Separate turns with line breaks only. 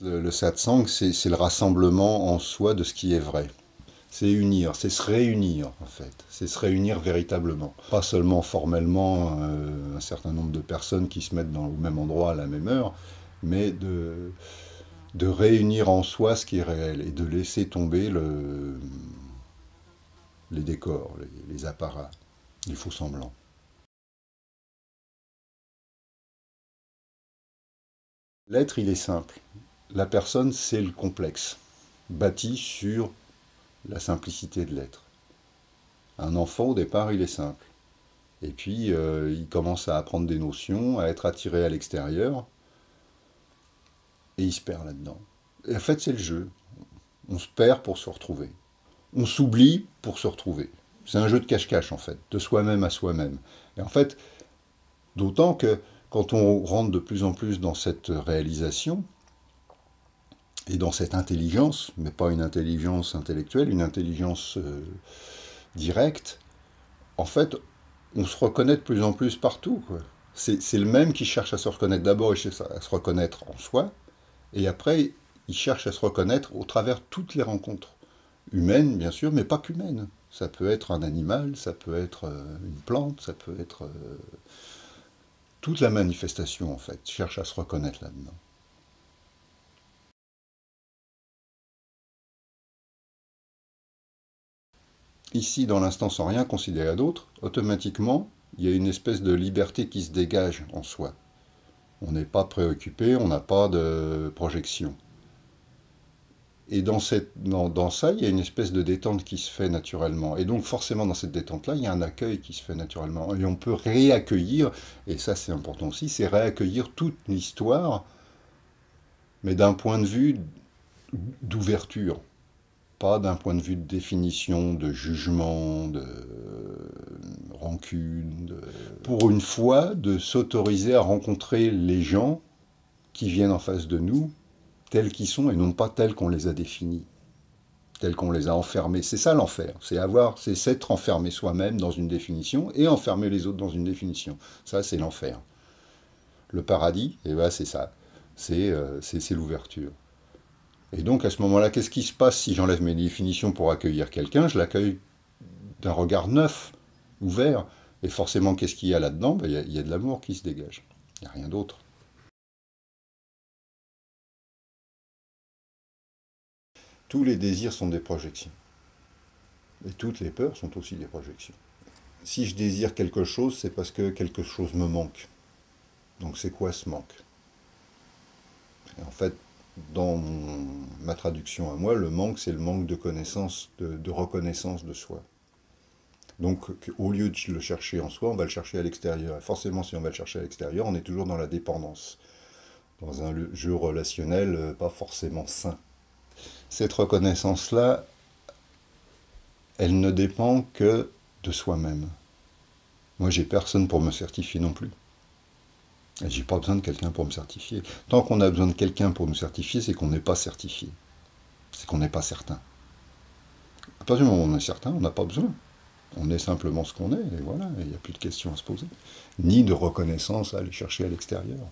Le satsang, c'est le rassemblement en soi de ce qui est vrai. C'est unir, c'est se réunir en fait. C'est se réunir véritablement. Pas seulement formellement un certain nombre de personnes qui se mettent au même endroit à la même heure, mais de réunir en soi ce qui est réel et de laisser tomber les décors, les apparats, les faux semblants. L'être, il est simple. La personne, c'est le complexe, bâti sur la simplicité de l'être. Un enfant, au départ, il est simple. Et puis, il commence à apprendre des notions, à être attiré à l'extérieur, et il se perd là-dedans. Et en fait, c'est le jeu. On se perd pour se retrouver. On s'oublie pour se retrouver. C'est un jeu de cache-cache, en fait, de soi-même à soi-même. Et en fait, d'autant que quand on rentre de plus en plus dans cette réalisation, et dans cette intelligence, mais pas une intelligence intellectuelle, une intelligence directe, en fait, on se reconnaît de plus en plus partout, quoi. C'est le même qui cherche à se reconnaître. D'abord, il cherche à se reconnaître en soi, et après, il cherche à se reconnaître au travers toutes les rencontres. Humaines, bien sûr, mais pas qu'humaines. Ça peut être un animal, ça peut être une plante, ça peut être toute la manifestation, en fait, cherche à se reconnaître là-dedans. Ici, dans l'instant sans rien considérer d'autre, automatiquement, il y a une espèce de liberté qui se dégage en soi. On n'est pas préoccupé, on n'a pas de projection. Et dans ça, il y a une espèce de détente qui se fait naturellement. Et donc forcément, dans cette détente-là, il y a un accueil qui se fait naturellement. Et on peut réaccueillir, et ça c'est important aussi, c'est réaccueillir toute l'histoire, mais d'un point de vue d'ouverture. Pas d'un point de vue de définition, de jugement, de rancune. Pour une fois, de s'autoriser à rencontrer les gens qui viennent en face de nous, tels qu'ils sont, et non pas tels qu'on les a définis, tels qu'on les a enfermés. C'est ça l'enfer, c'est s'être enfermé soi-même dans une définition et enfermer les autres dans une définition. Ça, c'est l'enfer. Le paradis, eh ben, c'est ça, c'est l'ouverture. Et donc à ce moment-là, qu'est-ce qui se passe si j'enlève mes définitions pour accueillir quelqu'un? Je l'accueille d'un regard neuf, ouvert. Et forcément, qu'est-ce qu'il y a là-dedans? Ben, y a de l'amour qui se dégage. Il n'y a rien d'autre. Tous les désirs sont des projections. Et toutes les peurs sont aussi des projections. Si je désire quelque chose, c'est parce que quelque chose me manque. Donc c'est quoi ce manque? Et en fait, dans ma traduction à moi, le manque, c'est le manque de connaissance, de reconnaissance de soi. Donc, au lieu de le chercher en soi, on va le chercher à l'extérieur. Et forcément, si on va le chercher à l'extérieur, on est toujours dans la dépendance, dans un jeu relationnel pas forcément sain. Cette reconnaissance-là, elle ne dépend que de soi-même. Moi, j'ai personne pour me certifier non plus. Et j'ai pas besoin de quelqu'un pour me certifier. Tant qu'on a besoin de quelqu'un pour nous certifier, c'est qu'on n'est pas certifié. C'est qu'on n'est pas certain. À partir du moment où on est certain, on n'a pas besoin. On est simplement ce qu'on est, et voilà, il n'y a plus de questions à se poser. Ni de reconnaissance à aller chercher à l'extérieur.